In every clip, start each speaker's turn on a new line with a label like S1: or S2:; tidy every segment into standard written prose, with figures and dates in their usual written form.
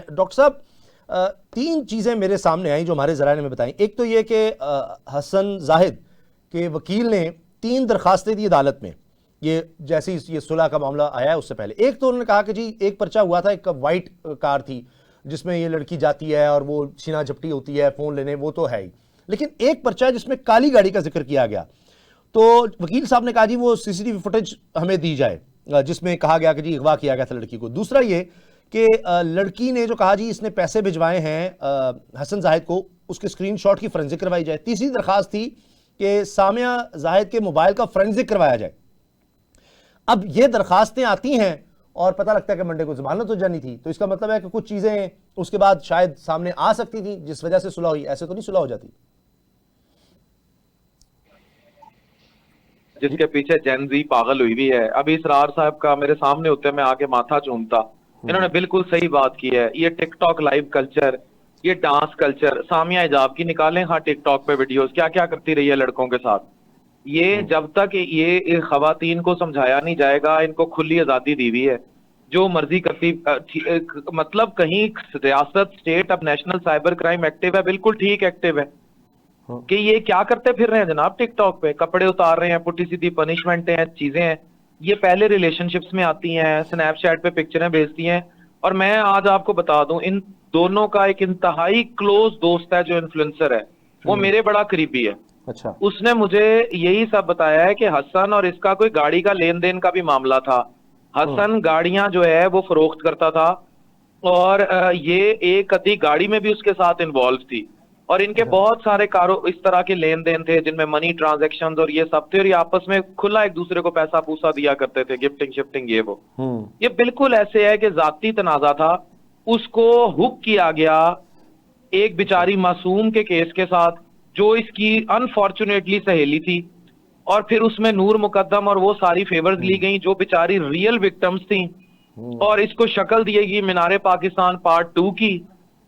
S1: Doctor साहब, तीन चीज़ें मेरे सामने आई जो हमारे ज़राए ने बताई। एक तो ये कि हसन जाहिद के वकील ने 3 दरखास्तें दी अदालत में, ये जैसे ये सुलह का मामला आया है उससे पहले। एक तो उन्होंने कहा कि जी एक पर्चा हुआ था, एक वाइट कार थी जिसमें ये लड़की जाती है और वो सीना झपटी होती है फ़ोन लेने, वो तो है ही। लेकिन एक पर्चा है जिसमें काली गाड़ी का जिक्र किया गया। तो वकील साहब ने कहा जी वो सीसीटीवी फुटेज हमें दी जाए जिसमें कहा गया कि जी अगवा किया गया था लड़की को। दूसरा ये कि लड़की ने जो कहा जी इसने पैसे भिजवाए हैं हसन जाहिद को, उसके स्क्रीनशॉट की फोरेंसिक करवाई जाए। तीसरी दरखास्त थी कि सामिया जाहिद के मोबाइल का फोरेंसिक करवाया जाए। अब ये दरखास्तें आती हैं और पता लगता है कि मंडे को जमानत हो जानी थी, तो इसका मतलब है कि कुछ चीजें उसके बाद शायद सामने आ सकती थी जिस वजह से सुलह हुई। ऐसे तो नहीं सुलह हो जाती।
S2: जिसके पीछे जेनजी पागल हुई भी है। अभी इसरार साहब का मेरे सामने होते मैं आके माथा चूमता। इन्होंने बिल्कुल सही बात की है। ये टिकटॉक लाइव कल्चर, ये डांस कल्चर, सामिया हिजाब की निकालें हाँ टिकटॉक पे वीडियोस क्या क्या करती रही है लड़कों के साथ। ये जब तक ये खवातीन को समझाया नहीं जाएगा, इनको खुली आजादी दी हुई है, जो मर्जी करती मतलब कहीं रियासत स्टेट अब नेशनल साइबर क्राइम एक्टिव है, बिल्कुल ठीक एक्टिव है कि ये क्या करते फिर रहे हैं जनाब टिकटॉक पे, कपड़े उतार रहे हैं, पुट्टी सीधी पनिशमेंट हैं, चीजें हैं। ये पहले रिलेशनशिप्स में आती हैं, स्नैपचैट पे पिक्चरें भेजती हैं। और मैं आज आपको बता दूं, इन दोनों का एक इंतहाई क्लोज दोस्त है जो इन्फ्लुएंसर है, वो मेरे बड़ा करीबी है।
S1: अच्छा।
S2: उसने मुझे यही सब बताया है कि हसन और इसका कोई गाड़ी का लेन देन का भी मामला था। हसन गाड़ियां जो है वो फरोख्त करता था और ये एक अधी गाड़ी में भी उसके साथ इन्वॉल्व थी। और इनके बहुत सारे इस तरह के लेन देन थे जिनमें मनी ट्रांजैक्शंस और ये सब थे, और ये आपस में खुला एक दूसरे को पैसा पूसा दिया करते थे, गिफ्टिंग शिफ्टिंग ये वो। ये बिल्कुल ऐसे है कि जाती तनाजा था, उसको हुक किया गया एक बेचारी मासूम के केस के साथ जो इसकी अनफॉर्चुनेटली सहेली थी, और फिर उसमें नूर मुकद्दम और वो सारी फेवर्स ली गई जो बेचारी रियल विक्टिम्स थी, और इसको शक्ल दी गई मीनारे पाकिस्तान पार्ट 2 की।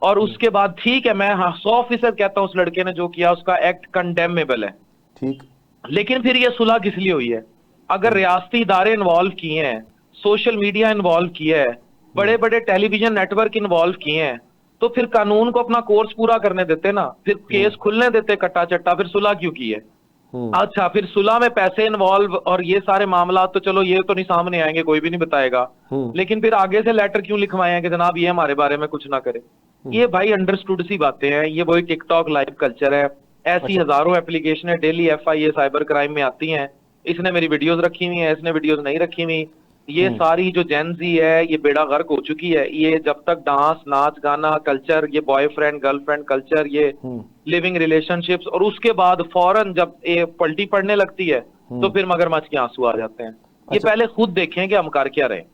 S2: और उसके बाद ठीक है, मैं 100% कहता हूं उस लड़के ने जो किया उसका एक्ट कंडेमेबल है,
S1: ठीक।
S2: लेकिन फिर ये सुलह किस लिए हुई है? अगर रियासती इदारे इन्वॉल्व किए हैं, सोशल मीडिया इन्वॉल्व किया है, बड़े बड़े टेलीविजन नेटवर्क इन्वॉल्व किए हैं, तो फिर कानून को अपना कोर्स पूरा करने देते ना, फिर केस खुलने देते कट्टा चट्टा, फिर सुलह क्यों की है? अच्छा, फिर सुलह में पैसे इन्वॉल्व और ये सारे मामला तो चलो ये तो नहीं सामने आएंगे, कोई भी नहीं बताएगा, लेकिन फिर आगे से लेटर क्यों लिखवाए हैं कि जनाब ये हमारे बारे में कुछ ना करे? ये भाई अंडरस्टूड सी बातें हैं। ये वही टिकटॉक लाइव कल्चर है। ऐसी हजारों एप्लीकेशनें डेली FIA साइबर क्राइम में आती हैं। इसने मेरी वीडियोस रखी हुई हैं, इसने वीडियोस नहीं रखी हुई। ये सारी जो जेनजी है ये बेड़ा गर्क हो चुकी है। ये जब तक डांस नाच गाना कल्चर, ये बॉयफ्रेंड गर्लफ्रेंड कल्चर, ये लिविंग रिलेशनशिप्स, और उसके बाद फौरन जब ये पलटी पड़ने लगती है तो फिर मगरमच्छ के आंसू आ जाते हैं। ये पहले खुद देखें कि हम कर क्या रहे हैं।